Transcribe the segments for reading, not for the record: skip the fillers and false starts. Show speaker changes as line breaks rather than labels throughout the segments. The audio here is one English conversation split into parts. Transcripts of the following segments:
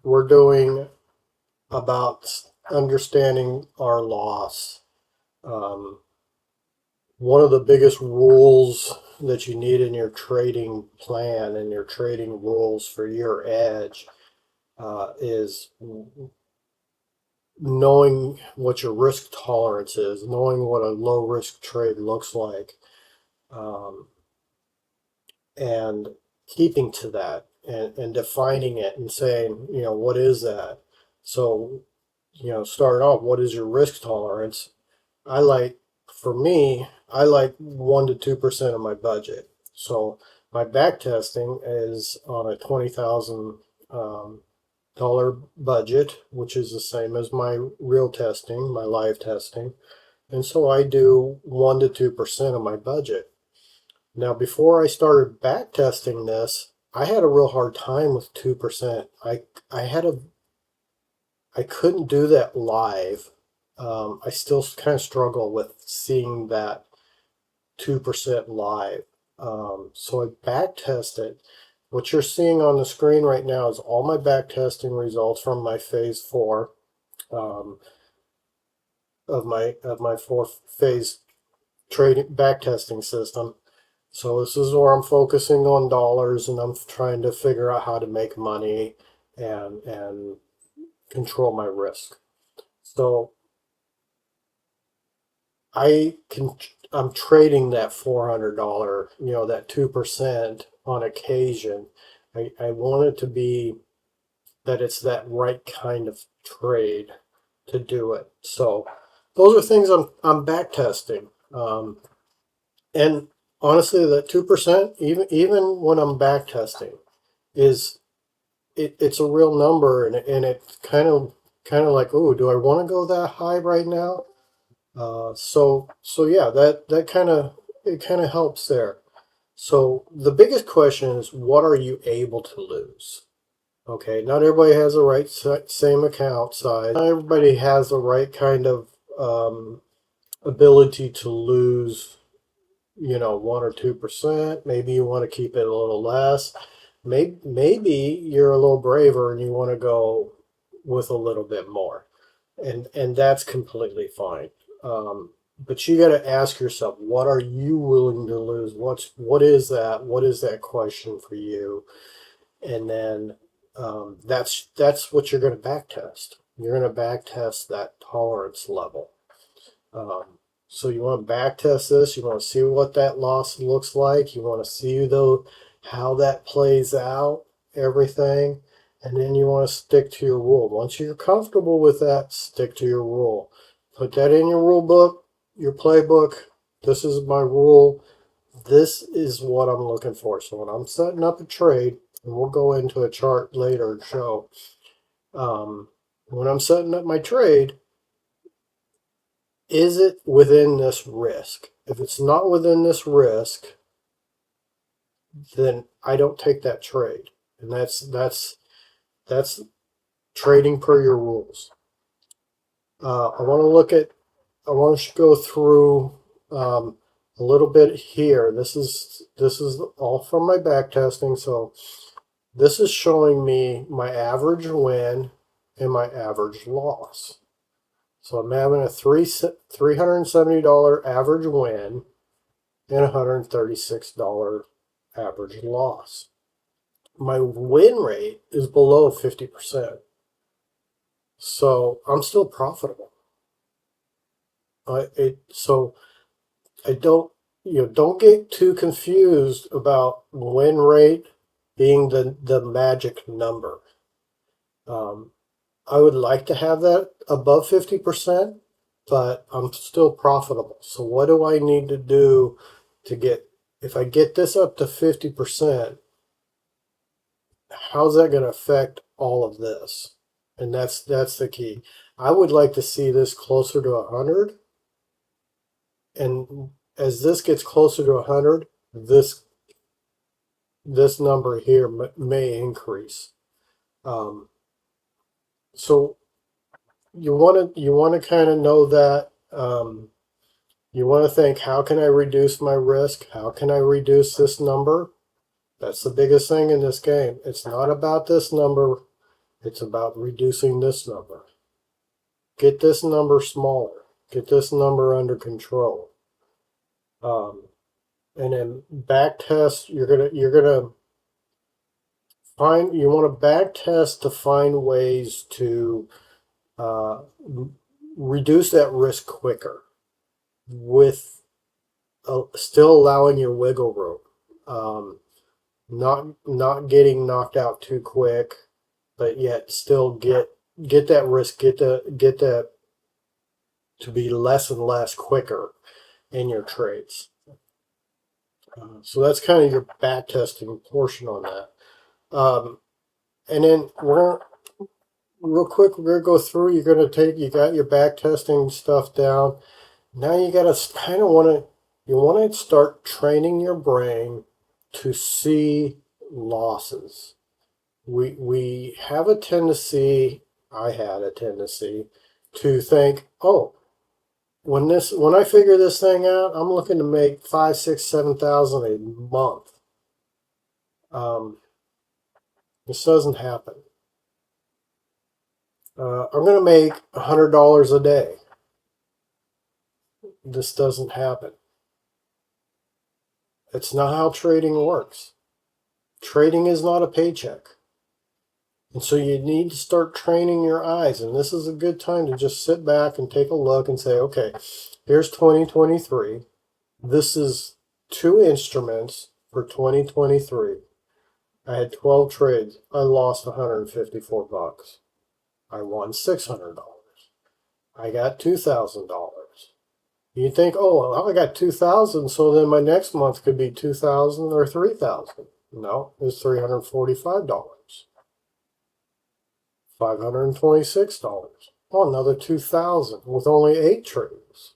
we're doing about understanding our loss. Um, One of the biggest rules that you need in your trading plan and your trading rules for your edge is knowing what your risk tolerance is, knowing what a low risk trade looks like, um, and keeping to that and defining it and saying, what is that? So, starting off, what is your risk tolerance? I like, for me, I like 1 to 2% of my budget. So my back testing is on a $20,000 budget, which is the same as my real testing, my live testing. And so I do 1 to 2% of my budget. Now, before I started back testing this, I had a real hard time with 2%. I couldn't do that live. I still kind of struggle with seeing that 2% live. So I back tested. What you're seeing on the screen right now is all my back testing results from my phase 4 um, of my 4 phase trading back testing system. So this is where I'm focusing on dollars, and I'm trying to figure out how to make money and control my risk. So I'm trading that $400, that 2% on occasion. I want it to be that it's that right kind of trade to do it. So those are things I'm back testing. And honestly, that 2%, even when I'm back testing, is it's a real number, and it's kind of like, oh, do I want to go that high right now? So yeah, that kind of helps there. So the biggest question is, what are you able to lose? Okay, not everybody has the right same account size. Not everybody has the right kind of ability to lose, 1 or 2%. Maybe you want to keep it a little less. Maybe you're a little braver and you want to go with a little bit more, and that's completely fine. But you got to ask yourself, what are you willing to lose? What is that? What is that question for you? And then that's what you're going to back test. You're going to back test that tolerance level. So you want to back test this. You want to see what that loss looks like. You want to see though how that plays out, everything, and then you want to stick to your rule. Once you're comfortable with that, stick to your rule. Put that in your rule book, your playbook. This is my rule. This is what I'm looking for. So when I'm setting up a trade, and we'll go into a chart later and show, when I'm setting up my trade, is it within this risk? If it's not within this risk, then I don't take that trade. And that's trading per your rules. I want to go through a little bit here. This is all from my back testing. So this is showing me my average win and my average loss. So I'm having a $370 average win and $136 average loss. My win rate is below 50%. So I'm still profitable. So I don't get too confused about win rate being the magic number. I would like to have that above 50%, but I'm still profitable. So what do I need to do if I get this up to 50%, how's that going to affect all of this? And that's the key. I would like to see this closer to 100. And as this gets closer to 100, this number here may increase. So you want to kind of know that. You want to think, how can I reduce my risk? How can I reduce this number? That's the biggest thing in this game. It's not about this number. It's about reducing this number. Get this number smaller. Get this number under control. And then back test. You're gonna find, you want to back test to find ways to uh, reduce that risk quicker with still allowing your wiggle room. Not getting knocked out too quick, but yet still get that risk, get that to be less and less quicker in your trades. So that's kind of your back testing portion on that. And then real quick, we're gonna go through. You got your back testing stuff down. Now you gotta kind of want to start training your brain to see losses. We have a tendency, I had a tendency, to think, oh, when I figure this thing out, I'm looking to make 5, 6, 7,000 a month. This doesn't happen. I'm going to make $100 a day. This doesn't happen. It's not how trading works. Trading is not a paycheck. And so you need to start training your eyes. And this is a good time to just sit back and take a look and say, okay, here's 2023. This is 2 instruments for 2023. I had 12 trades. I lost $154. I won $600. I got $2,000. You think, oh, well, I got 2,000, so then my next month could be 2,000 or 3,000. No, it's $345. $526. Oh, another 2,000 with only 8 trades.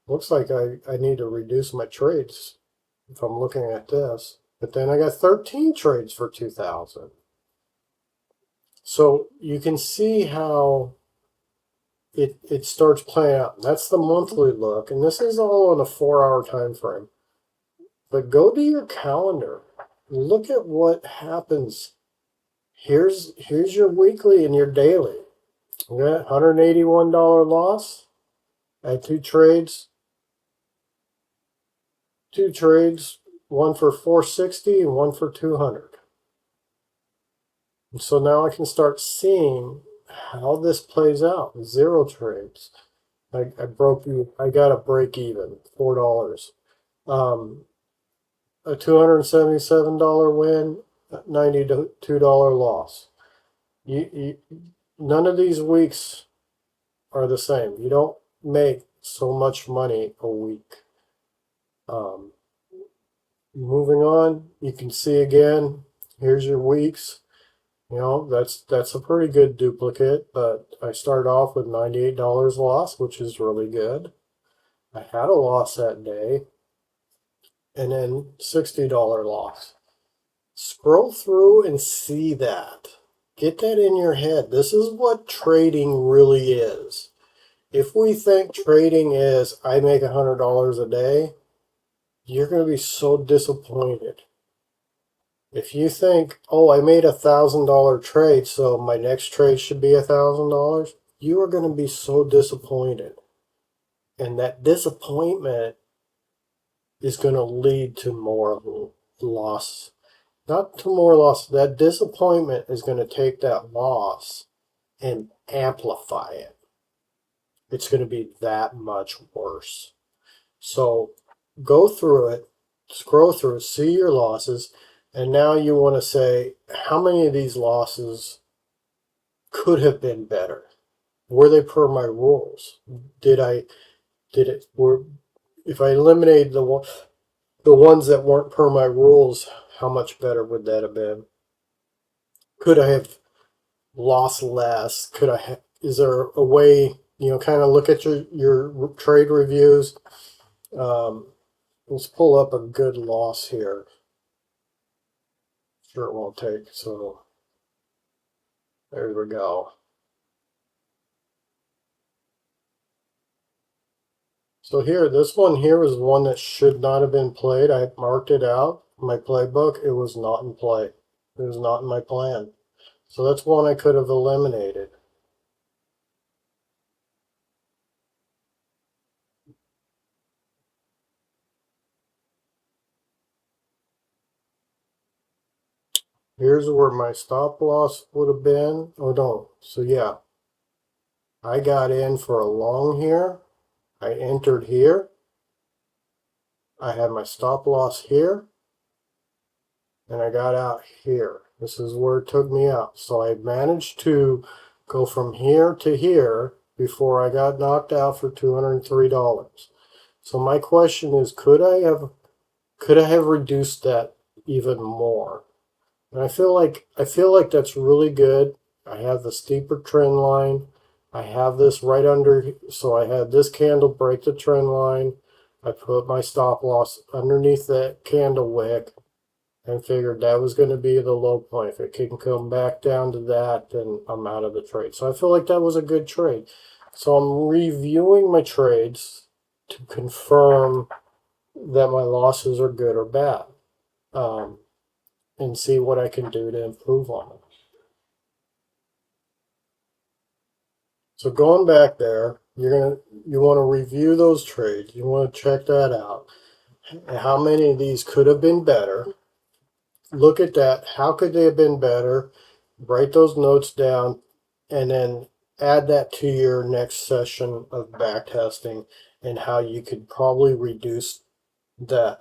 Looks like I need to reduce my trades if I'm looking at this. But then I got 13 trades for 2,000. So you can see how it starts playing out. That's the monthly look, and this is all on a 4-hour time frame. But go to your calendar. Look at what happens. Here's your weekly and your daily. You got $181 loss. I had 2 trades. 2 trades, one for $460 and one for $200. And so now I can start seeing how this plays out. 0 trades. I got a break even, $4. A $277 win, $92 loss. None of these weeks are the same. You don't make so much money a week. Moving on, you can see again, here's your weeks. You know, that's a pretty good duplicate, but I started off with $98 loss, which is really good. I had a loss that day, and then $60 loss. Scroll through and see that. Get that in your head. This is what trading really is. If we think trading is, I make $100 a day, you're going to be so disappointed. If you think, oh, I made $1,000 trade, so my next trade should be $1,000, you are going to be so disappointed. And that disappointment is going to lead to more loss. Not to more loss. That disappointment is going to take that loss and amplify it. It's going to be that much worse. So go through it, scroll through it, see your losses, and now you want to say, how many of these losses could have been better? Were they per my rules? If I eliminated the ones that weren't per my rules, how much better would that have been? Could I have lost less? Is there a way, kind of look at your trade reviews? Let's pull up a good loss here. Sure it won't take, so there we go. So here, this one here is one that should not have been played. I marked it out in my playbook. It was not in play. It was not in my plan. So that's one I could have eliminated. Here's where my stop loss would have been. Oh no. So yeah, I got in for a long here. I entered here. I had my stop loss here. And I got out here. This is where it took me out. So I managed to go from here to here before I got knocked out for $203. So my question is, could I have reduced that even more? And I feel like that's really good. I have the steeper trend line. I have this right under, so I had this candle break the trend line. I put my stop loss underneath that candle wick and figured that was going to be the low point. If it can come back down to that, then I'm out of the trade. So I feel like that was a good trade. So I'm reviewing my trades to confirm that my losses are good or bad, and see what I can do to improve on them. So going back there, you want to review those trades. You want to check that out. How many of these could have been better? Look at that. How could they have been better? Write those notes down, and then add that to your next session of backtesting and how you could probably reduce that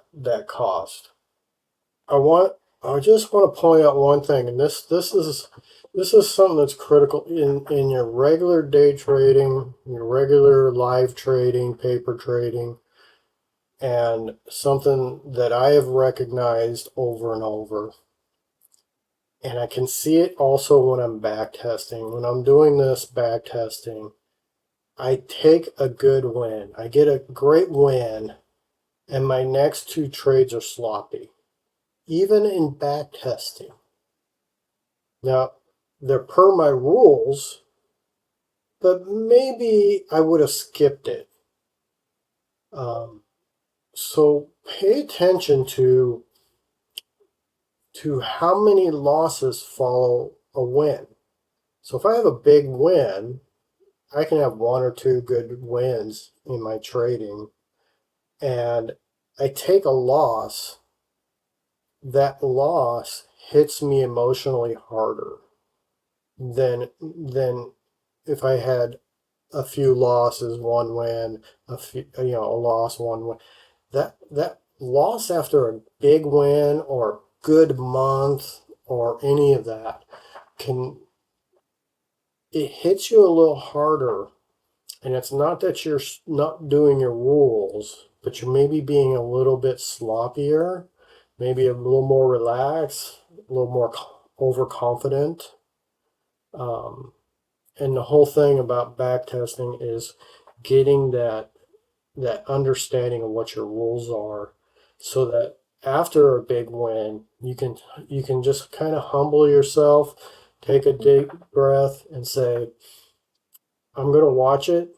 cost. I just want to point out one thing, and this is something that's critical in your regular day trading, your regular live trading, paper trading, and something that I have recognized over and over. And I can see it also when I'm back testing. When I'm doing this back testing, I take a good win. I get a great win, and my next two trades are sloppy. Even in back testing. Now, they're per my rules, but maybe I would have skipped it. So pay attention to how many losses follow a win. So if I have a big win, I can have one or two good wins in my trading, and I take a loss. That loss hits me emotionally harder than if I had a few losses, one win, a loss, one win. That loss after a big win or good month or any of that can it hits you a little harder. And it's not that you're not doing your rules, but you're maybe being a little bit sloppier, maybe a little more relaxed, a little more overconfident. And the whole thing about back testing is getting that understanding of what your rules are, so that after a big win, you can just kind of humble yourself, take a deep breath, and say, "I'm going to watch it.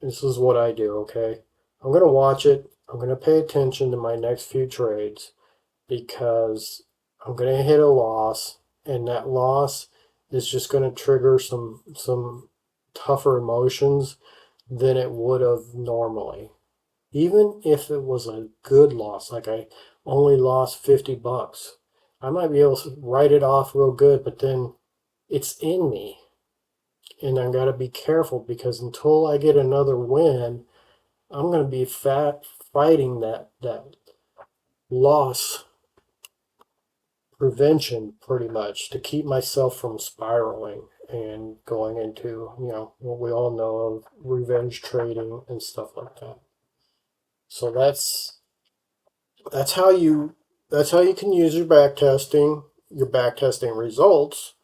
This is what I do, okay? I'm going to watch it. I'm going to pay attention to my next few trades because I'm going to hit a loss, and that loss is just going to trigger some tougher emotions than it would have normally. Even if it was a good loss, like I only lost $50, I might be able to write it off real good, but then it's in me. And I've got to be careful because until I get another win, I'm going to be fighting that loss prevention pretty much to keep myself from spiraling and going into, what we all know of revenge trading and stuff like that. So that's how you can use your back testing results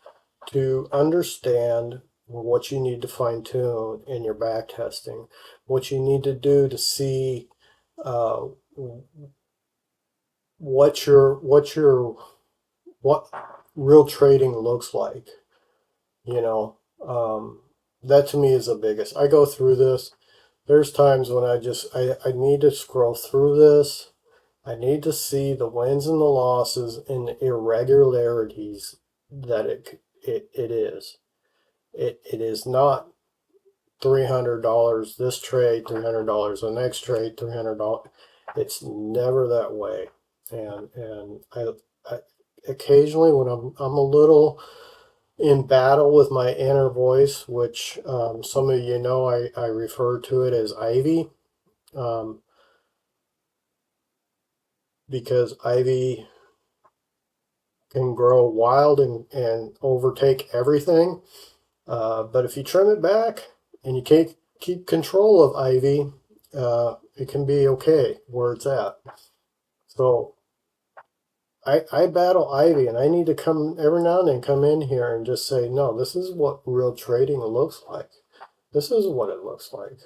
to understand what you need to fine tune in your back testing, what you need to do to see uh, what real trading looks like. You know, that to me is the biggest. I go through this. There's times when I need to scroll through this. I need to see the wins and the losses and the irregularities that It is. It is not $300 this trade, $300 the next trade, $300. It's never that way. And I occasionally when I'm a little in battle with my inner voice, which some of you know I refer to it as Ivy, um, because Ivy can grow wild and overtake everything. But if you trim it back and you can't keep control of Ivy, it can be okay where it's at. So I battle Ivy, and I need to come every now and then come in here and just say, no, this is what real trading looks like. This is what it looks like.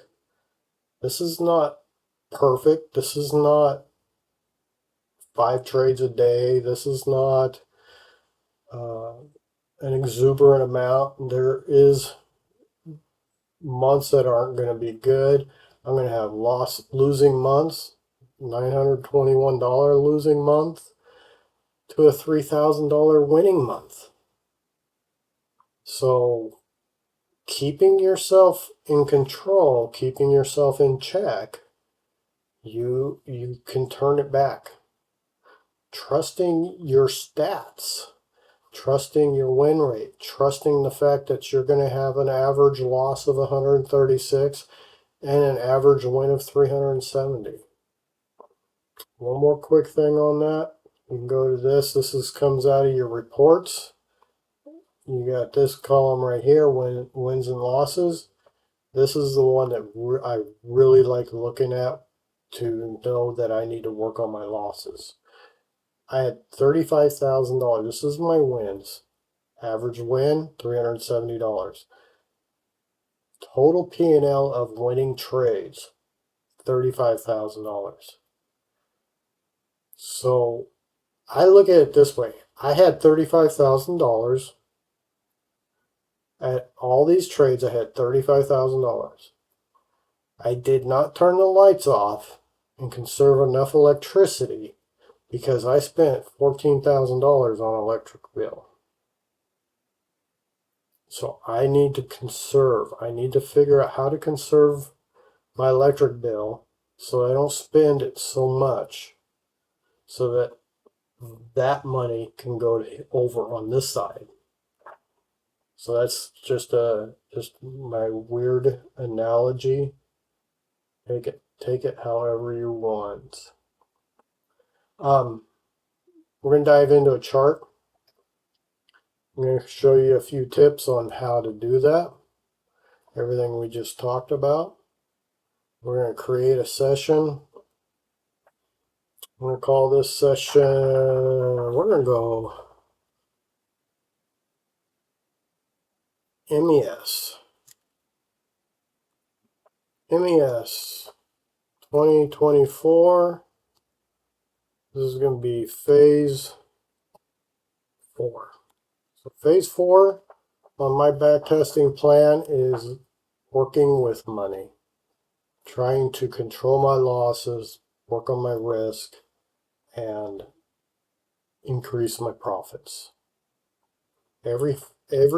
This is not perfect. This is not 5 trades a day. This is not an exuberant amount. There is months that aren't going to be good. I'm going to have losing months, $921 losing month to a $3,000 winning month. So keeping yourself in control, keeping yourself in check, you can turn it back. Trusting your stats, trusting your win rate, trusting the fact that you're going to have an average loss of 136 and an average win of 370. One more quick thing on that. You can go to this. This comes out of your reports. You got this column right here, wins and losses. This is the one that I really like looking at to know that I need to work on my losses. I had $35,000. This is my wins. Average win, $370. Total P&L of winning trades, $35,000. So I look at it this way. I had $35,000 at all these trades. I had $35,000. I did not turn the lights off and conserve enough electricity because I spent $14,000 on electric bill. So I need to conserve. I need to figure out how to conserve my electric bill so I don't spend it so much, so that that money can go over on this side. So that's just my weird analogy. Take it however you want. We're gonna dive into a chart. I'm gonna show you a few tips on how to do that. Everything we just talked about. We're gonna create a session. I'm gonna call this session. We're gonna go MES. MES 2024. This is going to be phase 4. So phase 4 on my backtesting plan is working with money, trying to control my losses, work on my risk, and increase my profits. Every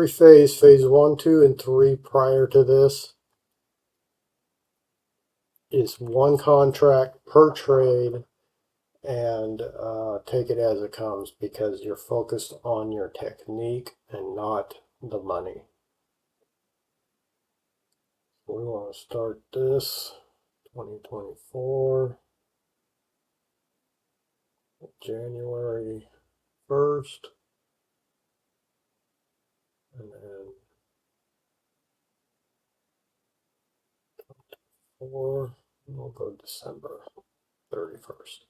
phase 1, 2, and 3 prior to this is one contract per trade, and take it as it comes because you're focused on your technique and not the money. We want to start this 2024 January 1st, and then 4, we'll go December 31st.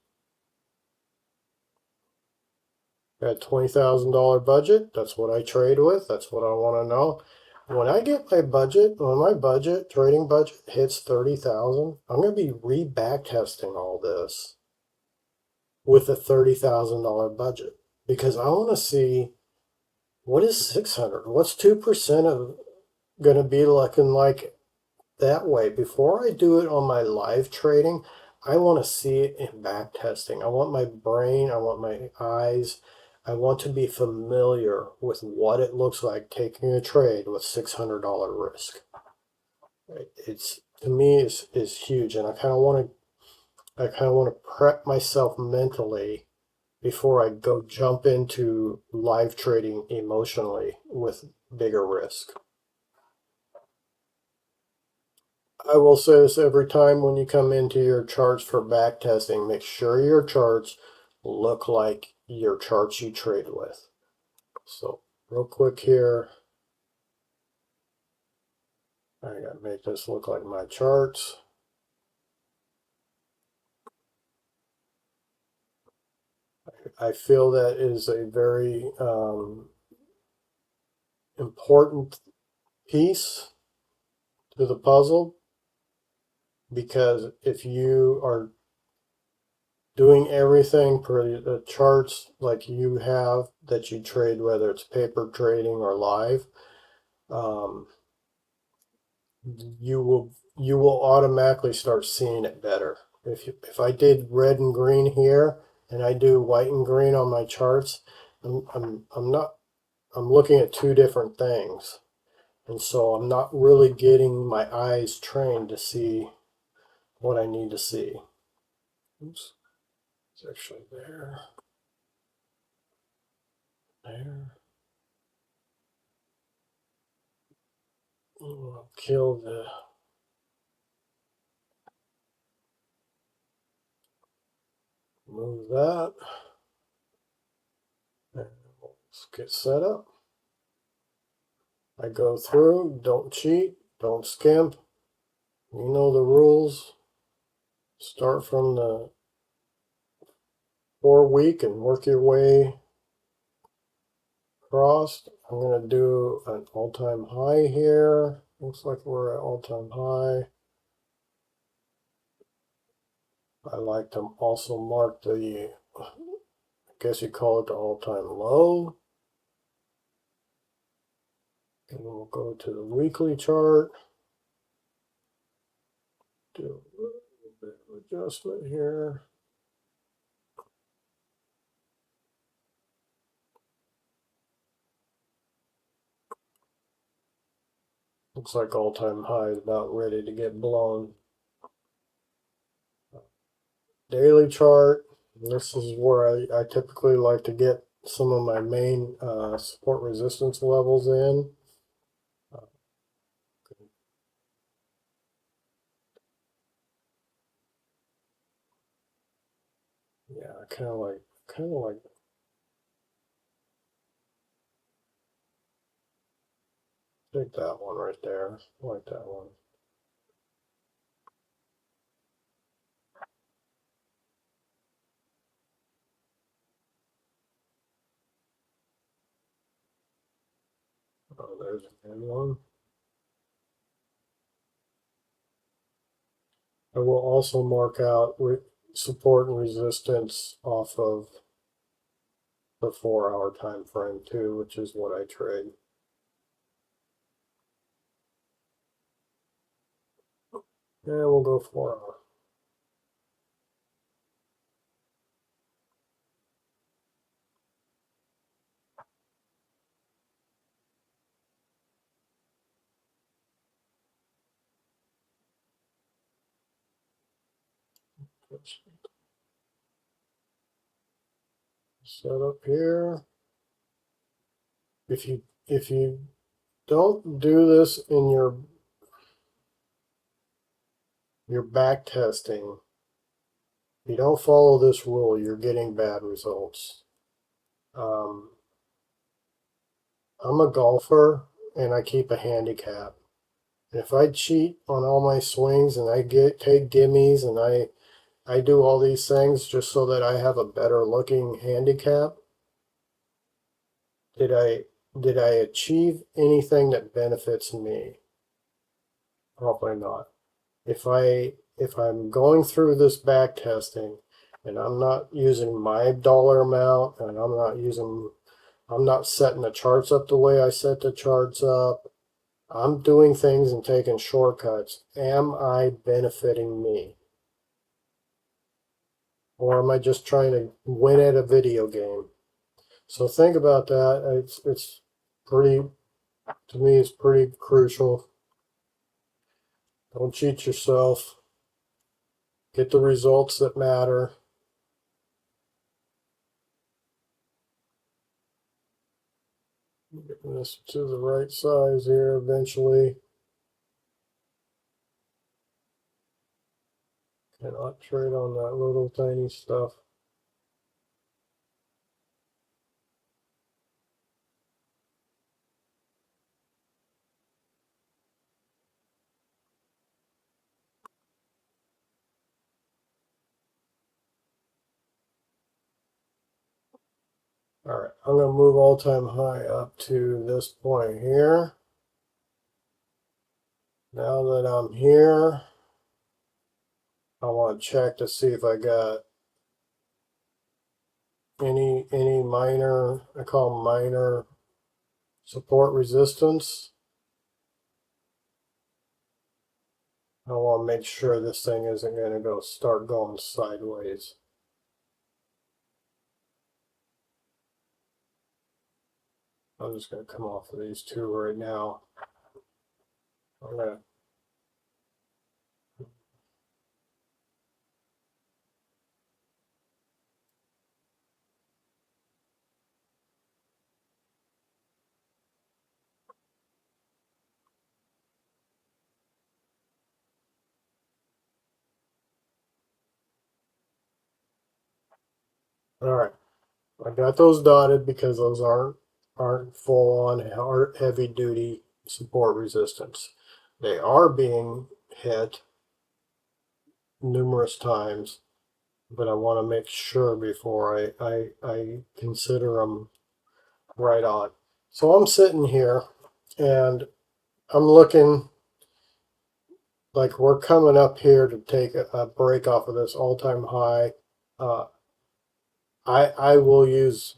Got $20,000 budget. That's what I trade with. That's what I want to know. When I get my budget, when my trading budget hits 30,000, I'm going to be re-back testing all this with a $30,000 budget because I want to see what is 600. What's 2% of going to be looking like that way. Before I do it on my live trading, I want to see it in back testing. I want my brain, I want my eyes, I want to be familiar with what it looks like taking a trade with $600 risk. It's, to me, is huge, and I kind of want to prep myself mentally before I go jump into live trading emotionally with bigger risk. I will say this every time when you come into your charts for back testing, make sure your charts look like your charts you trade with. So real quick here, I gotta make this look like my charts. I feel that is a very important piece to the puzzle, because if you are doing everything per the charts like you have that you trade, whether it's paper trading or live, you will automatically start seeing it better. If I did red and green here and I do white and green on my charts, I'm looking at two different things. And so I'm not really getting my eyes trained to see what I need to see. Oops. It's actually there. There. I'll kill the... Move that. And let's get set up. I go through, don't cheat, don't skimp. You know the rules. Start from the 4-week and work your way across. I'm going to do an all-time high here. Looks like we're at all-time high. I like to also mark the, I guess you call it the all-time low. And we'll go to the weekly chart. Do a little bit of adjustment here. Looks like all-time high is about ready to get blown. Daily chart. This is where I typically like to get some of my main support resistance levels in. Yeah, I kind of like take that one right there. I like that one. Oh, there's a good one. I will also mark out support and resistance off of the 4-hour time frame too, which is what I trade. Yeah, we'll go 4-hour. Set up here. If you don't do this in your back testing, if you don't follow this rule, you're getting bad results. I'm a golfer and I keep a handicap. And if I cheat on all my swings and I take gimmies and I do all these things just so that I have a better looking handicap, did I achieve anything that benefits me? Probably not. If I'm going through this back testing and I'm not using my dollar amount and I'm not setting the charts up the way I set the charts up, I'm doing things and taking shortcuts. Am I benefiting me? Or am I just trying to win at a video game? So think about that. It's pretty, to me, it's pretty crucial. Don't cheat yourself. Get the results that matter. Getting this to the right size here eventually. Cannot trade on that little tiny stuff. All right, I'm going to move all-time high up to this point here. Now that I'm here, I want to check to see if I got any minor, I call them minor support resistance. I want to make sure this thing isn't going to start going sideways. I'm just going to come off of these two right now. I'm going to all right. I got those dotted because those aren't full on heavy duty support resistance. They are being hit numerous times, but I want to make sure before I consider them right on. So I'm sitting here and I'm looking like we're coming up here to take a break off of this all-time high. I will use,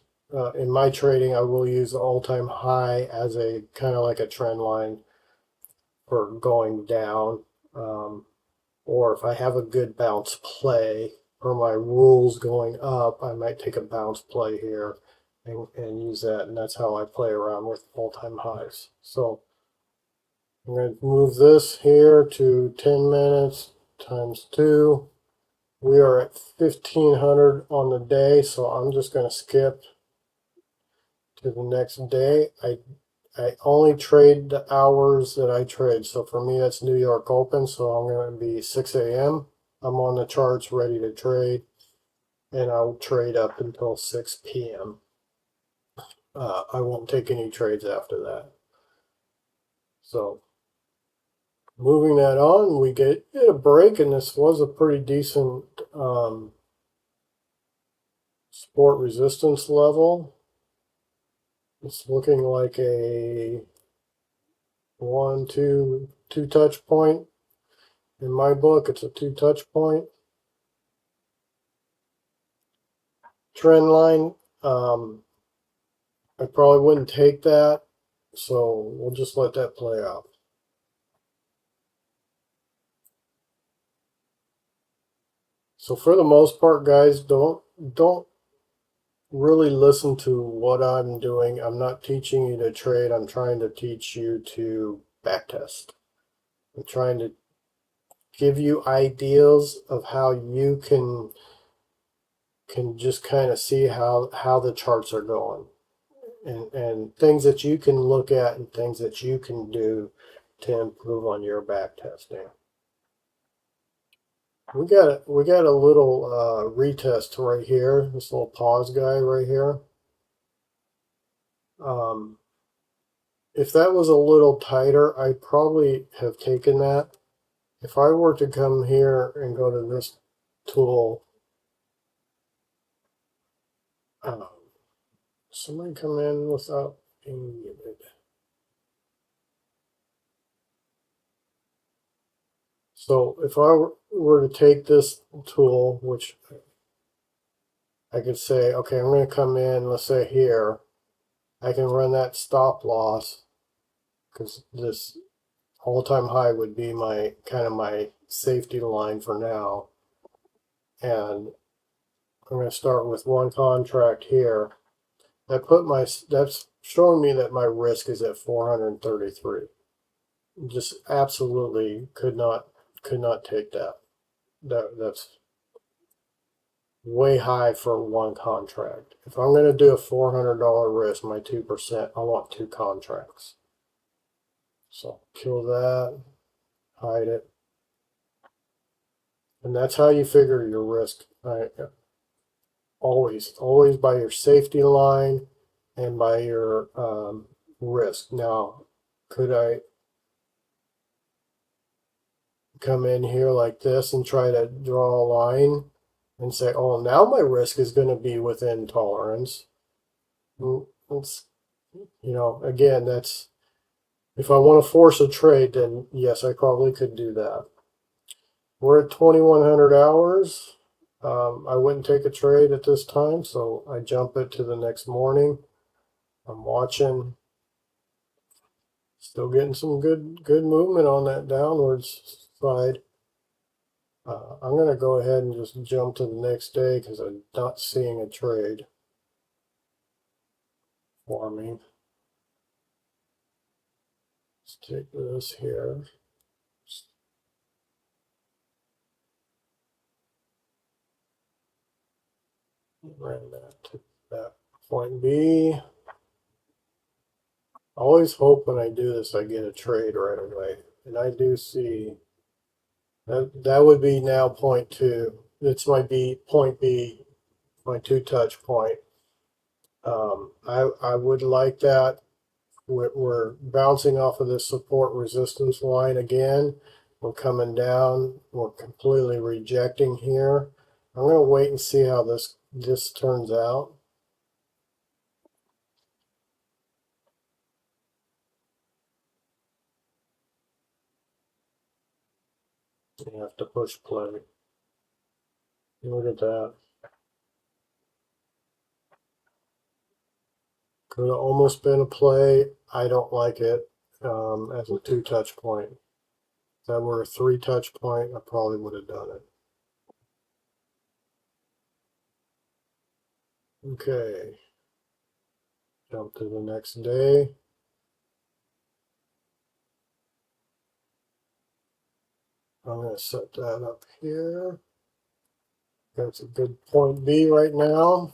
in my trading, I will use the all-time high as a kind of like a trend line for going down. Or if I have a good bounce play for my rules going up, I might take a bounce play here and use that. And that's how I play around with all-time highs. So I'm going to move this here to 10 minutes times 2. We are at 1500 on the day, so I'm just going to skip to the next day. I only trade the hours that I trade. So for me, that's New York Open. So I'm going to be 6 a.m. I'm on the charts ready to trade, and I'll trade up until 6 p.m. I won't take any trades after that. So moving that on, we get a break, and this was a pretty decent support resistance level. It's looking like a two touch point. In my book, it's a 2 touch point. Trend line, I probably wouldn't take that, so we'll just let that play out. So for the most part, guys, don't really listen to what I'm doing. I'm not teaching you to trade. I'm trying to teach you to backtest. I'm trying to give you ideas of how you can just kind of see how the charts are going. And things that you can look at and things that you can do to improve on your back testing. We got a little retest right here, this little pause guy right here. If that was a little tighter, I probably have taken that. If I were to come here and go to this tool, somebody come in without being muted. So if I were to take this tool, which I could say, okay, I'm going to come in, let's say here, I can run that stop loss because this all-time high would be my kind of my safety line for now. And I'm going to start with one contract here. that's showing me that my risk is at 433. Just absolutely could not take that. That's way high for one contract. If I'm going to do a $400 risk, my 2%, I want 2 contracts. So kill that, hide it. And that's how you figure your risk. Always by your safety line and by your risk. Now, could I come in here like this and try to draw a line and say, oh, now my risk is going to be within tolerance? It's, again, that's, if I want to force a trade, then yes, I probably could do that. We're at 2,100 hours. I wouldn't take a trade at this time, so I jump it to the next morning. I'm watching. Still getting some good movement on that downwards side. I'm going to go ahead and just jump to the next day because I'm not seeing a trade forming. Let's take this here. Ran that to that point B. I always hope when I do this I get a trade right away. And I do see that would be now point 2. It's my point B, my 2-touch point. I would like that. We're bouncing off of this support resistance line again. We're coming down. We're completely rejecting here. I'm going to wait and see how this turns out. You have to push play. Look at that. Could have almost been a play. I don't like it as a 2-touch point. If that were a 3-touch point, I probably would have done it. Okay. Jump to the next day. I'm going to set that up here. That's a good point B right now.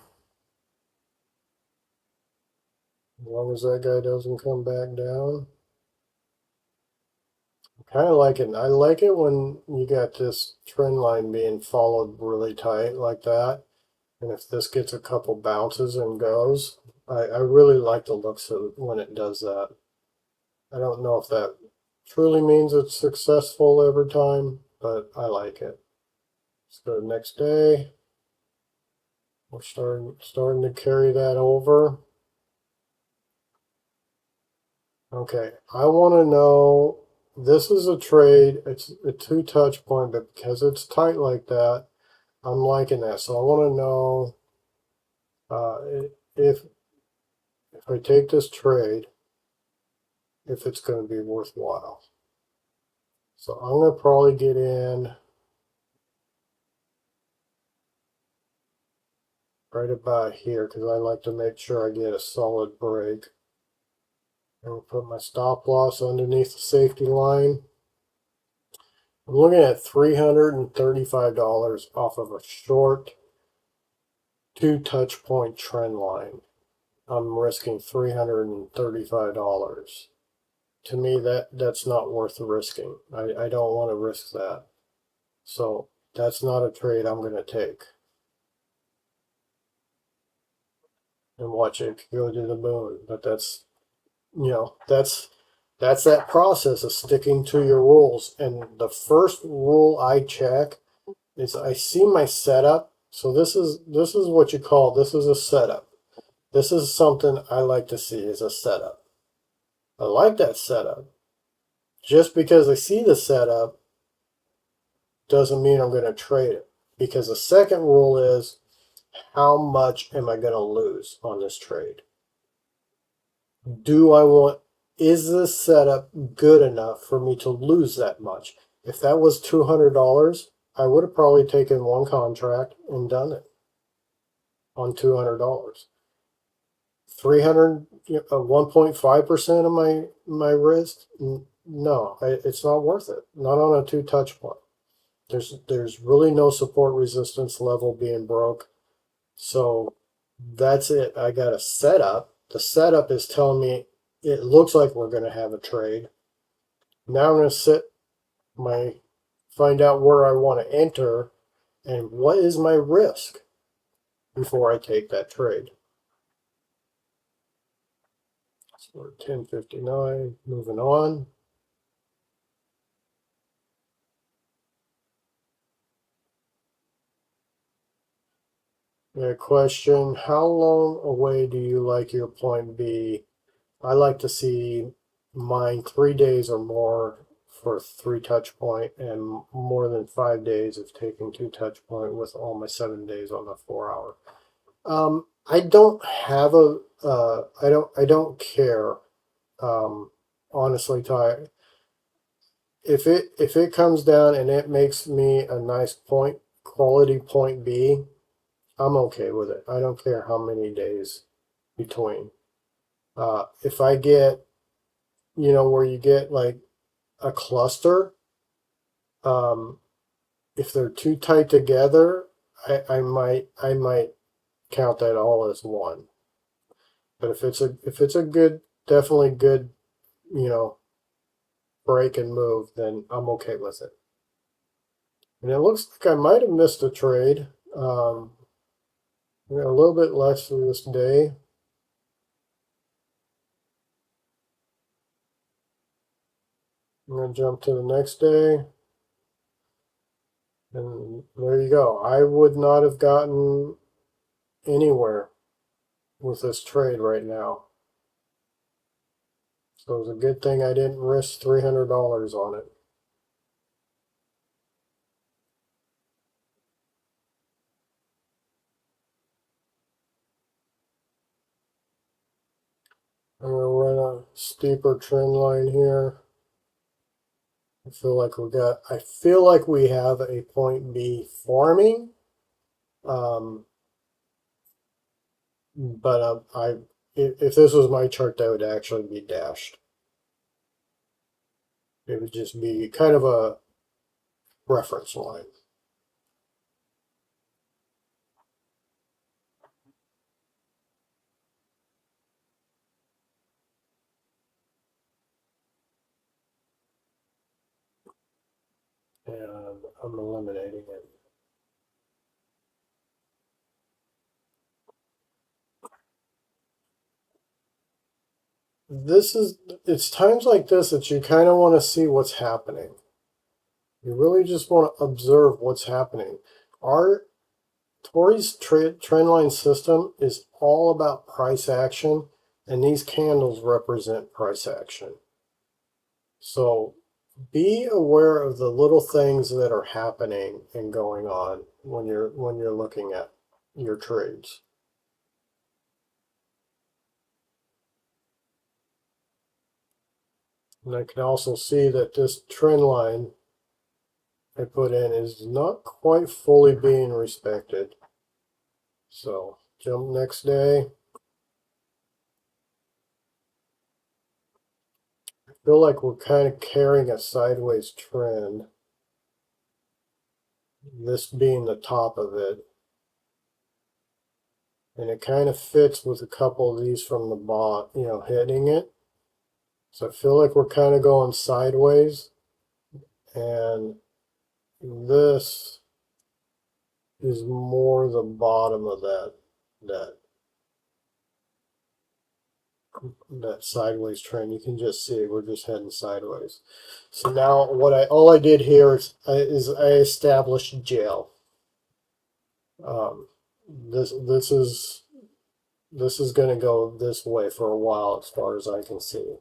As long as that guy doesn't come back down. Kind of like it. I like it when you got this trend line being followed really tight like that. And if this gets a couple bounces and goes, I really like the looks of it when it does that. I don't know if that truly means it's successful every time, but I like it. Let's go to the next day. We're starting to carry that over. Okay, I want to know, this is a trade, it's a 2-touch point, but because it's tight like that, I'm liking that. So I want to know if I take this trade, if it's going to be worthwhile. So I'm going to probably get in right about here because I like to make sure I get a solid break. And we'll put my stop loss underneath the safety line. I'm looking at $335 off of a short 2-touch point trend line. I'm risking $335. To me, that's not worth risking. I don't want to risk that. So that's not a trade I'm going to take. And watch it go to the moon. But that's that process of sticking to your rules. And the first rule I check is I see my setup. So this is what you call, this is a setup. This is something I like to see as a setup. I like that setup. Just because I see the setup doesn't mean I'm going to trade it. Because the second rule is, how much am I going to lose on this trade? Is this setup good enough for me to lose that much? If that was $200, I would have probably taken one contract and done it on $200. 300, 1.5% of my risk. No, it's not worth it. Not on a 2 touch point. There's really no support resistance level being broke. So that's it. I got a setup. The setup is telling me it looks like we're going to have a trade. Now I'm going to find out where I want to enter and what is my risk before I take that trade. So we're 10:59, moving on. A question, how long away do you like your point B? I like to see mine 3 days or more for 3 touch point and more than 5 days of taking 2 touch point with all my 7 days on the 4 hour. I don't have I don't care. Honestly, Ty, if it comes down and it makes me a nice point, quality point B, I'm okay with it. I don't care how many days between. If I get, where you get like a cluster, if they're too tight together, I might count that all as one. But if it's a good, definitely good, you know, break and move, then I'm okay with it. And it looks like I might have missed a trade. We got a little bit less for this day. I'm going to jump to the next day. And there you go. I would not have gotten anywhere with this trade right now. So it was a good thing I didn't risk $300 on it. I'm going to run a steeper trend line here. I feel like we have a point B forming. But if this was my chart, that would actually be dashed. It would just be kind of a reference line. And I'm eliminating it. It's times like this that you kind of want to see what's happening. You really just want to observe what's happening. Tori's trend line system is all about price action, and these candles represent price action. So be aware of the little things that are happening and going on when you're looking at your trades. And I can also see that this trend line I put in is not quite fully being respected. So jump next day. I feel like we're kind of carrying a sideways trend. This being the top of it. And it kind of fits with a couple of these from the bottom, hitting it. So I feel like we're kind of going sideways. And this is more the bottom of that sideways trend. You can just see we're just heading sideways. So now all I did here is I established jail. This is going to go this way for a while as far as I can see.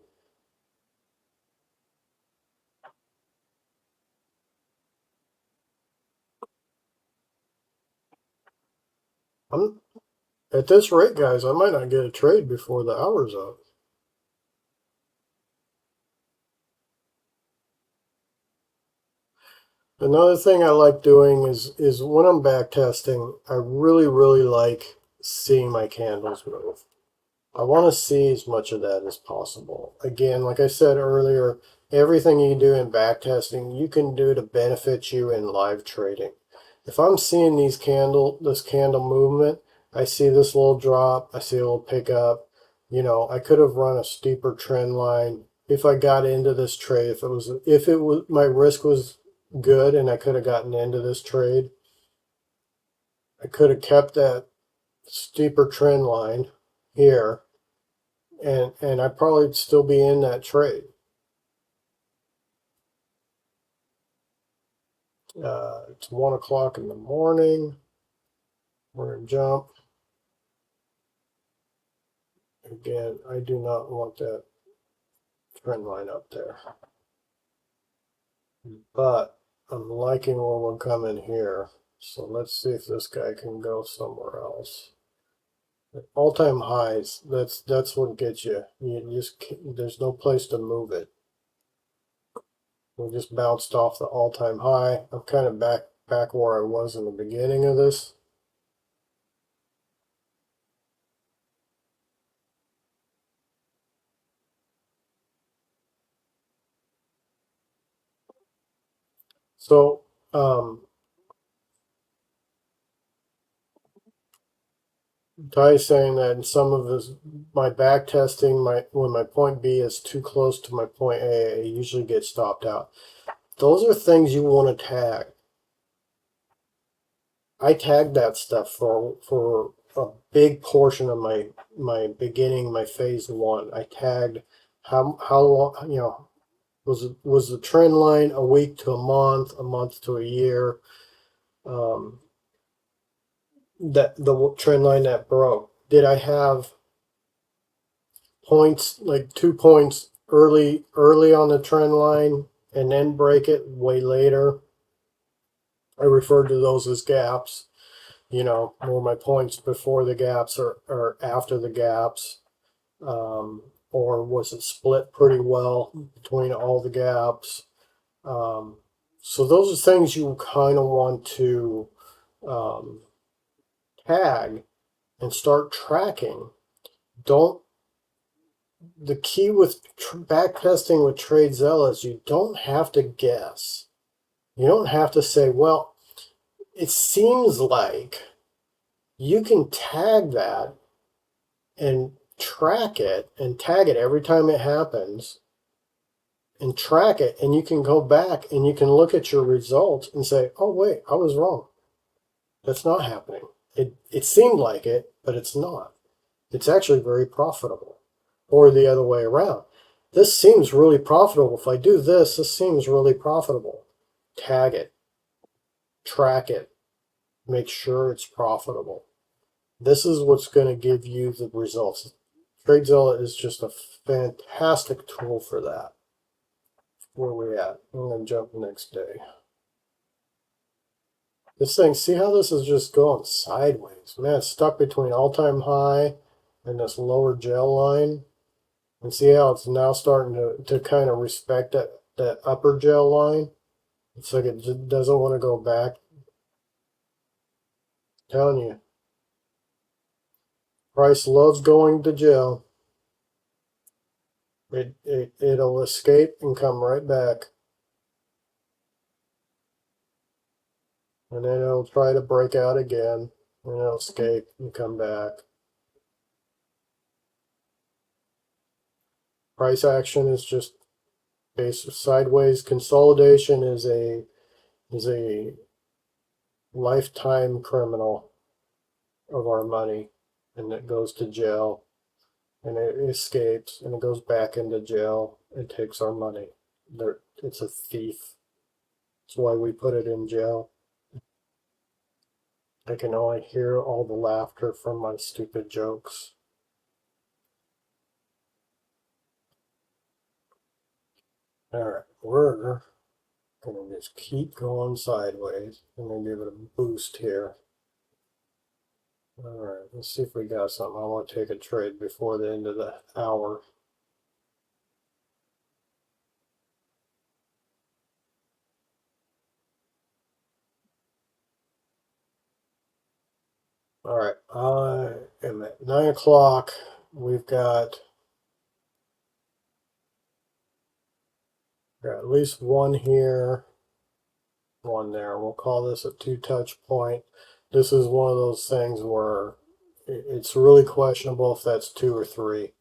At this rate, guys, I might not get a trade before the hour's up. Another thing I like doing is when I'm back testing, I really like seeing my candles move. I want to see as much of that as possible. Again, like I said earlier, everything you do in backtesting, you can do to benefit you in live trading. If I'm seeing this candle movement, I see this little drop, I see a little pickup. You know, I could have run a steeper trend line if I got into this trade. If it was my risk was good and I could have gotten into this trade, I could have kept that steeper trend line here, and I'd probably still be in that trade. It's 1 o'clock in the morning. We're going to jump. Again, I do not want that trend line up there. But I'm liking where we're coming here. So let's see if this guy can go somewhere else. All-time highs, that's what gets you. You just there's no place to move it. We just bounced off the all-time high. I'm kind of back where I was in the beginning of this. So Ty's saying that in some of my back testing, when my point B is too close to my point A, I usually get stopped out. Those are things you want to tag. I tagged that stuff for a big portion of my beginning, my phase one. I tagged how long, you know, was the trend line a week to a month to a year. That the trend line that broke. Did I have points like 2 points early on the trend line and then break it way later? I refer to those as gaps. You know, were my points before the gaps or after the gaps? Or was it split pretty well between all the gaps? So those are things you kind of want to tag and start tracking. The key with backtesting with TradeZella is you don't have to guess. You don't have to say, well, it seems like. You can tag that and track it and tag it every time it happens and track it, and you can go back and you can look at your results and say, oh wait, I was wrong. That's not happening. It seemed like it, but it's not. It's actually very profitable. Or the other way around. This seems really profitable. If I do this seems really profitable. Tag it. Track it. Make sure it's profitable. This is what's going to give you the results. TradeZella is just a fantastic tool for that. Where we at? I'm going to jump the next day. This thing, see how this is just going sideways? Man, it's stuck between all-time high and this lower gel line. And see how it's now starting to kind of respect that upper gel line? It's like it just doesn't want to go back. I'm telling you. Price loves going to gel. It'll escape and come right back. And then it'll try to break out again. And it'll escape and come back. Price action is just basic sideways. Consolidation is a lifetime criminal of our money. And it goes to jail. And it escapes and it goes back into jail and takes our money. It's a thief. That's why we put it in jail. I can only hear all the laughter from my stupid jokes. Alright, we're gonna just keep going sideways. I'm gonna give it a boost here. Alright, let's see if we got something. I want to take a trade before the end of the hour. Alright, I am at 9 o'clock. we've got at least one here, one there. We'll call this a 2-touch point. This is one of those things where it's really questionable if that's 2 or 3.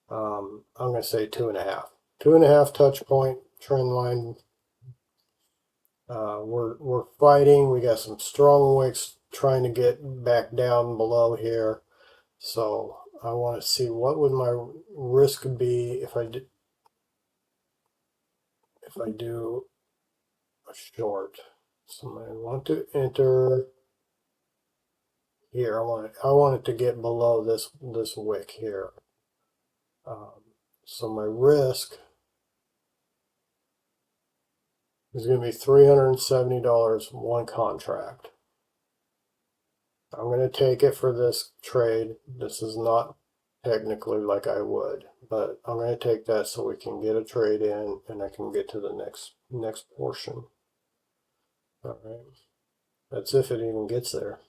I'm going to say 2.5. 2.5 touch point trend line. We're fighting. We got some strong wicks trying to get back down below here. So I want to see what would my risk be if I do a short. So I want to enter here. I want it to get below this wick here. So my risk is going to be $370 one contract. I'm going to take it for this trade. This is not technically like I would, but I'm going to take that so we can get a trade in and I can get to the next portion. All right. That's if it even gets there.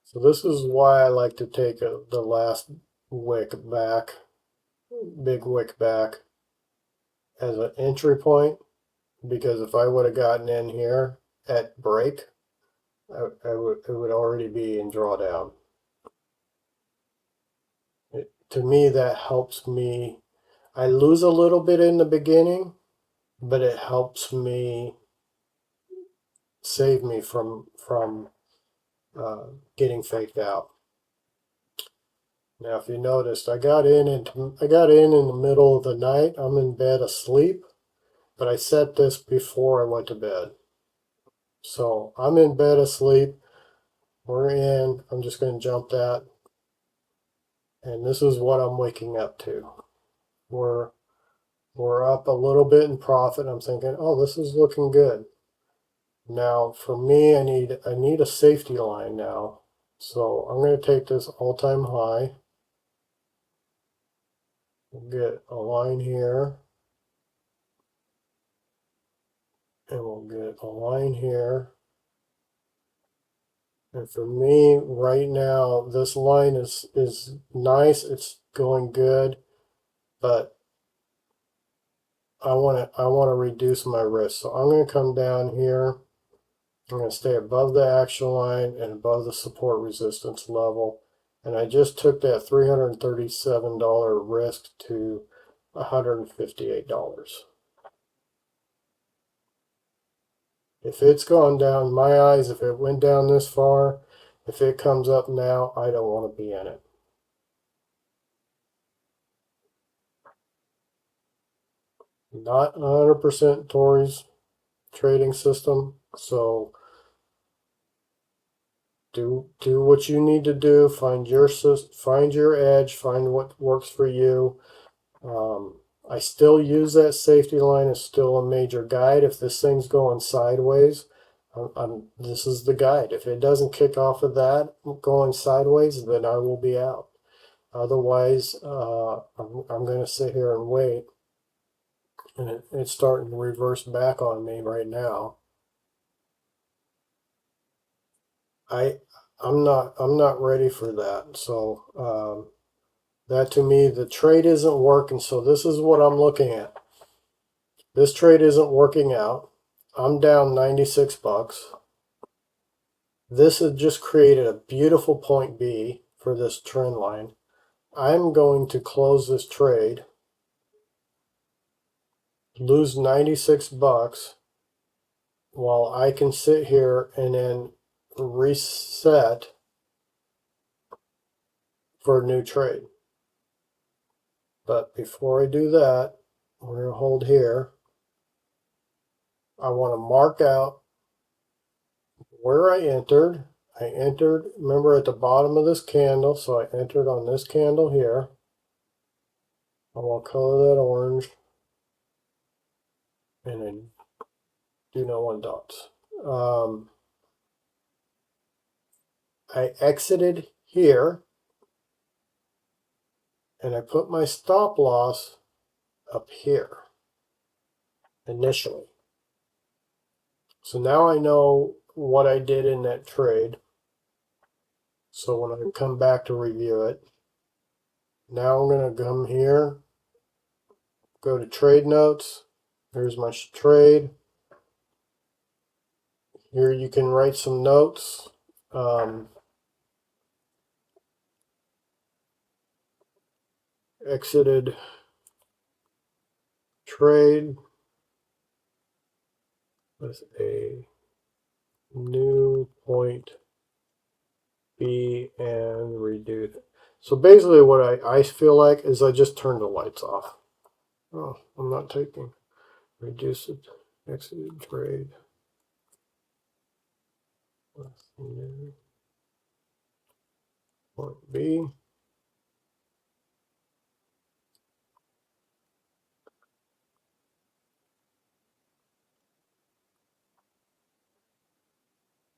So this is why I like to take the last wick back, big wick back, as an entry point, because if I would have gotten in here at break, it would already be in drawdown. To me, that helps me. I lose a little bit in the beginning, but it helps me save me from getting faked out. Now, if you noticed, I got in the middle of the night. I'm in bed asleep, but I set this before I went to bed. So I'm in bed asleep. We're in. I'm just going to jump that, and this is what I'm waking up to. We're up a little bit in profit. I'm thinking, oh, this is looking good. Now, for me, I need a safety line now. So I'm going to take this all-time high. We'll get a line here. And we'll get a line here. And for me, right now, this line is nice. It's going good. But I want to reduce my risk. So I'm going to come down here. I'm going to stay above the action line and above the support resistance level. And I just took that $337 risk to $158. If it's gone down, my eyes, if it went down this far, if it comes up now, I don't want to be in it. Not 100% Tori's trading system, so do what you need to do. Find your edge. Find what works for you. I still use that safety line as still a major guide. If this thing's going sideways, this is the guide. If it doesn't kick off of that going sideways, then I will be out. Otherwise, I'm going to sit here and wait. And it's starting to reverse back on me right now. I'm not ready for that. So that to me, the trade isn't working. So this is what I'm looking at. This trade isn't working out. I'm down 96 bucks. This has just created a beautiful point B for this trend line. I'm going to close this trade, lose 96 bucks, while I can sit here and then reset for a new trade. But before I do that, we're going to hold here. I want to mark out where I entered. I entered, remember, at the bottom of this candle, so I entered on this candle here. I will color that orange and then do no one dots. I exited here and I put my stop loss up here initially. So now I know what I did in that trade. So when I come back to review it, now I'm going to come here, go to trade notes. Here's my trade. Here you can write some notes. Exited trade with a new point B and redo. So basically what I feel like is I just turned the lights off. Oh, I'm not taking. Reduce it. Exited trade. With new point B.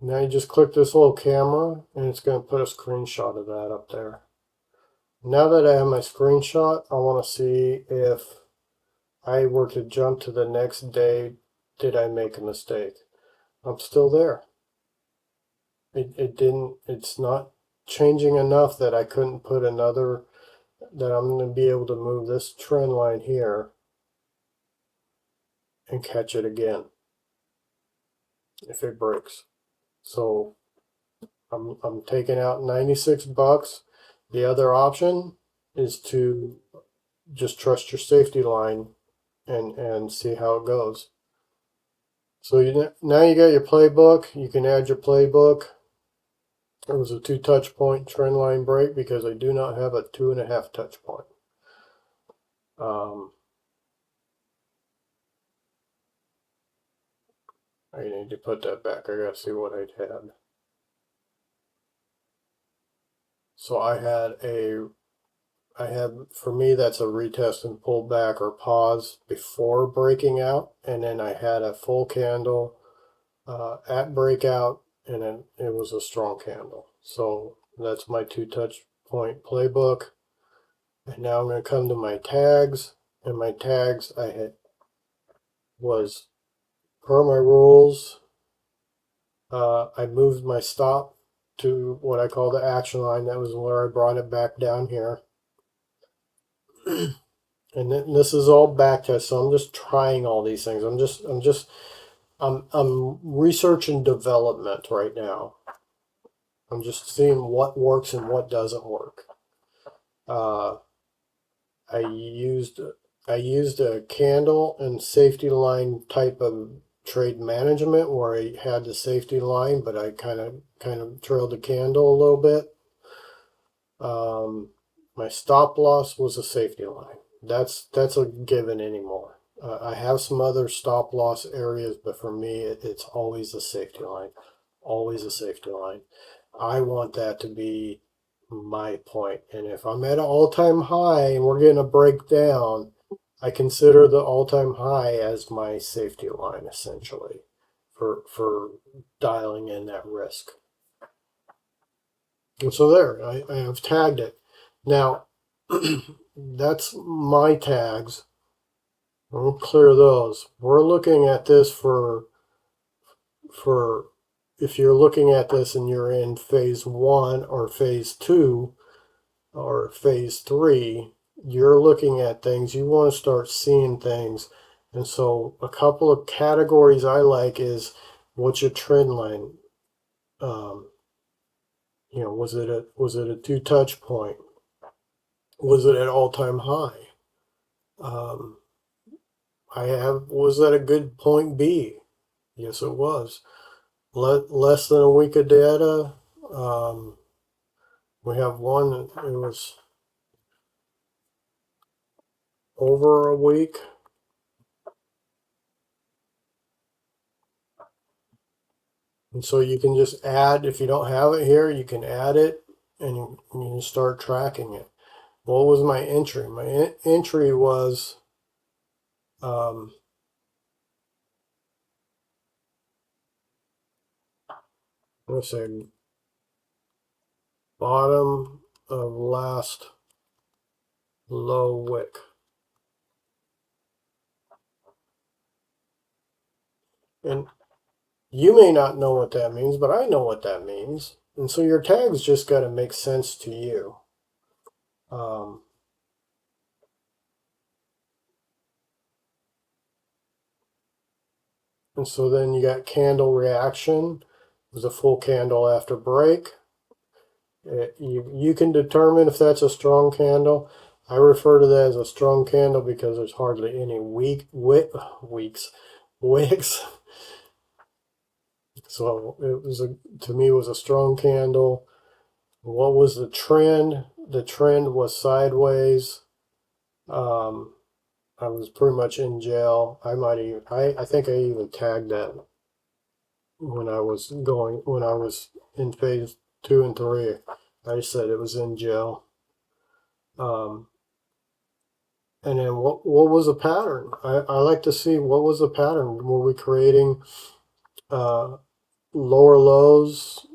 Now you just click this little camera and it's going to put a screenshot of that up there. Now that I have my screenshot, I want to see if I were to jump to the next day, did I make a mistake? I'm still there. It's not changing enough that I couldn't put another, that I'm going to be able to move this trend line here and catch it again if it breaks. So I'm taking out 96 bucks. The other option is to just trust your safety line and see how it goes. So now you got your playbook. You can add your playbook. It was a 2 touch point trend line break because I do not have a 2.5 touch point. I need to put that back. I gotta see what I had. So I had, for me, that's a retest and pull back or pause before breaking out. And then I had a full candle at breakout, and then it was a strong candle. So that's my 2 touch point playbook. And now I'm going to come to my tags, and my tags I had was per my rules. I moved my stop to what I call the action line. That was where I brought it back down here. And then this is all back test, so I'm just trying all these things. I'm research and development right now. I'm just seeing what works and what doesn't work. I used a candle and safety line type of trade management where I had the safety line, but I kind of trailed the candle a little bit. My stop loss was a safety line. That's a given anymore. I have some other stop loss areas, but for me, it's always a safety line. Always a safety line. I want that to be my point. And if I'm at an all-time high and we're getting a breakdown, I consider the all-time high as my safety line, essentially, for dialing in that risk. And so there, I have tagged it. Now, that's my tags. We'll clear those. We're looking at this for if you're looking at this and you're in phase 1 or phase 2 or phase 3, you're looking at things. You want to start seeing things. And so a couple of categories I like is what's your trend line? Was it a 2 touch point? Was it at all-time high? Was that a good point B? Yes, it was. Less than a week of data. We have one that it was over a week. And so you can just add, if you don't have it here, you can add it and you can start tracking it. What was my entry? My entry was let's say bottom of last low wick. And you may not know what that means, but I know what that means. And so your tags just got to make sense to you. Um, and so then you got candle reaction. It was a full candle after break. You can determine if that's a strong candle. I refer to that as a strong candle because there's hardly any wicks. So it was to me, it was a strong candle. What was the trend? The trend was sideways. Um, I was pretty much in jail. I think I even tagged that when I was in phase 2 and 3. I said it was in jail. Um, and then what was the pattern? I like to see what was the pattern. Were we creating uh, lower lows,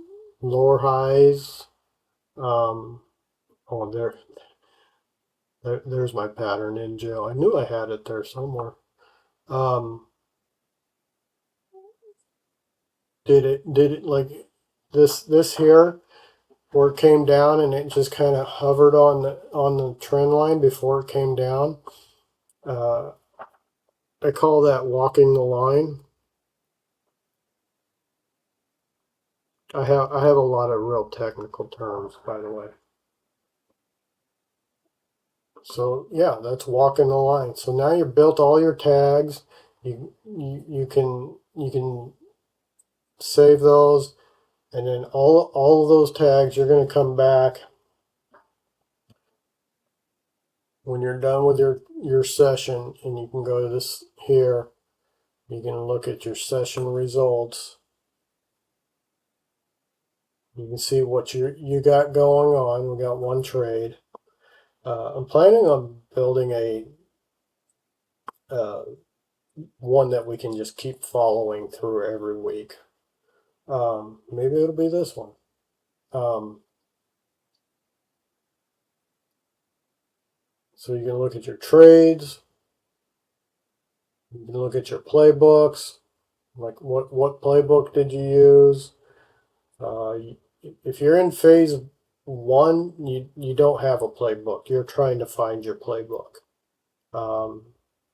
lower highs? Um, oh, there's my pattern in jail. I knew I had it there somewhere. Um, did it like this here where it came down and it just kind of hovered on the trend line before it came down? Uh, I call that walking the line. I have a lot of real technical terms, by the way. So yeah, that's walking the line. So now you've built all your tags. You can save those, and then all of those tags you're going to come back when you're done with your session, and you can go to this here. You can look at your session results. You can see what you got going on. We got one trade. I'm planning on building a uh, one that we can just keep following through every week. Maybe it'll be this one. So you can look at your trades. You can look at your playbooks. Like what playbook did you use? Uh, if you're in phase 1, you don't have a playbook. You're trying to find your playbook.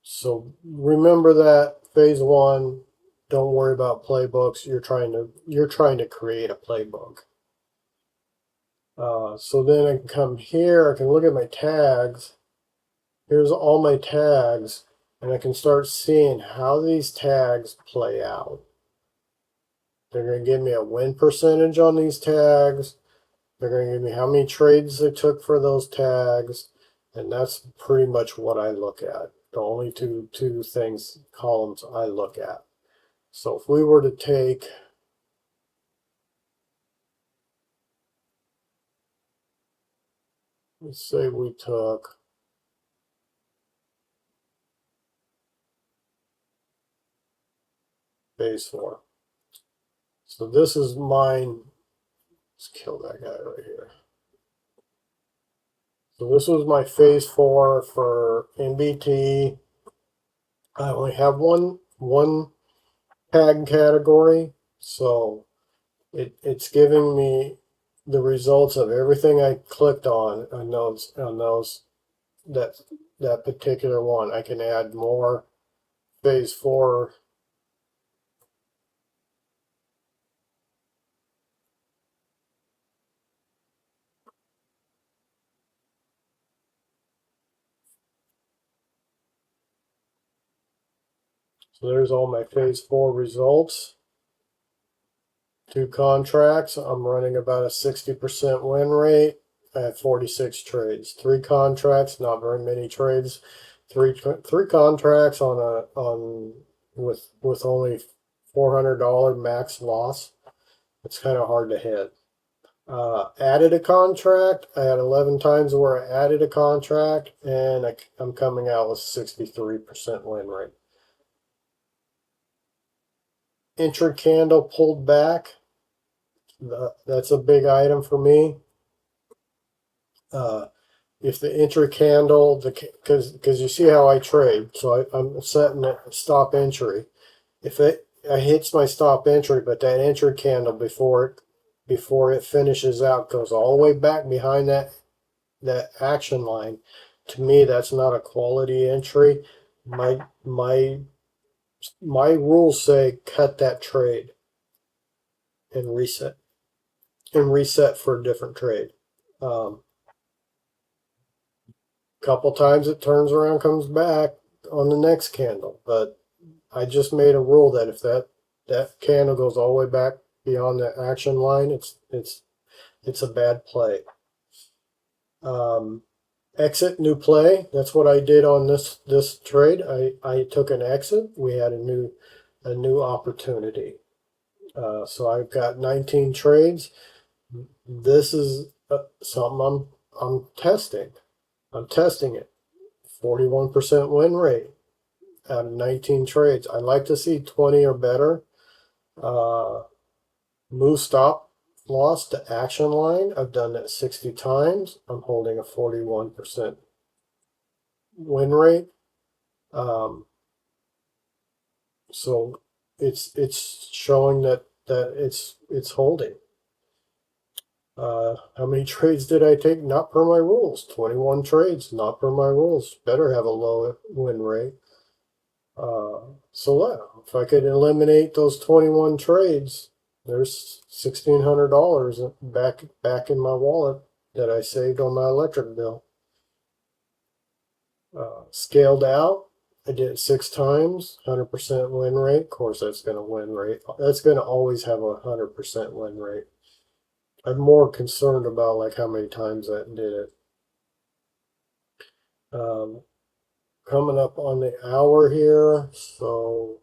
So remember that phase 1. Don't worry about playbooks. You're trying to create a playbook. So then I can come here. I can look at my tags. Here's all my tags, and I can start seeing how these tags play out. They're going to give me a win percentage on these tags. They're going to give me how many trades they took for those tags, and that's pretty much what I look at. The only two columns I look at. So if we were to take, let's say we took phase 4. So this is mine. Let's kill that guy right here. So this was my phase 4 for NBT. I only have one tag category, so it's giving me the results of everything I clicked on those that particular one. I can add more phase 4. So there's all my phase 4 results. 2 contracts. I'm running about a 60% win rate. I have 46 trades. 3 contracts, not very many trades. Three contracts on with only $400 max loss. It's kind of hard to hit. Added a contract. I had 11 times where I added a contract, and I'm coming out with 63% win rate. Intra candle pulled back. That's a big item for me. If the entry candle, because you see how I trade, so I'm setting a stop entry. If I hits my stop entry, but that entry candle before it finishes out goes all the way back behind that action line. To me, that's not a quality entry. My rules say cut that trade and reset for a different trade. Couple times it turns around, comes back on the next candle, but I just made a rule that if that candle goes all the way back beyond the action line, it's a bad play. Exit, new play. That's what I did on this trade. I took an exit. We had a new opportunity. So I've got 19 trades. This is something I'm testing. I'm testing it. 41% win rate out of 19 trades. I like to see 20 or better. Move stop loss to action line. I've done that 60 times. I'm holding a 41% win rate. So it's showing that it's holding. How many trades did I take? Not per my rules. 21 trades, not per my rules. Better have a low win rate. So if I could eliminate those 21 trades, there's $1,600 back in my wallet that I saved on my electric bill. Scaled out, I did it 6 times, 100% win rate. Of course, that's going to win rate. That's going to always have a 100% win rate. I'm more concerned about like how many times that did it. Coming up on the hour here, so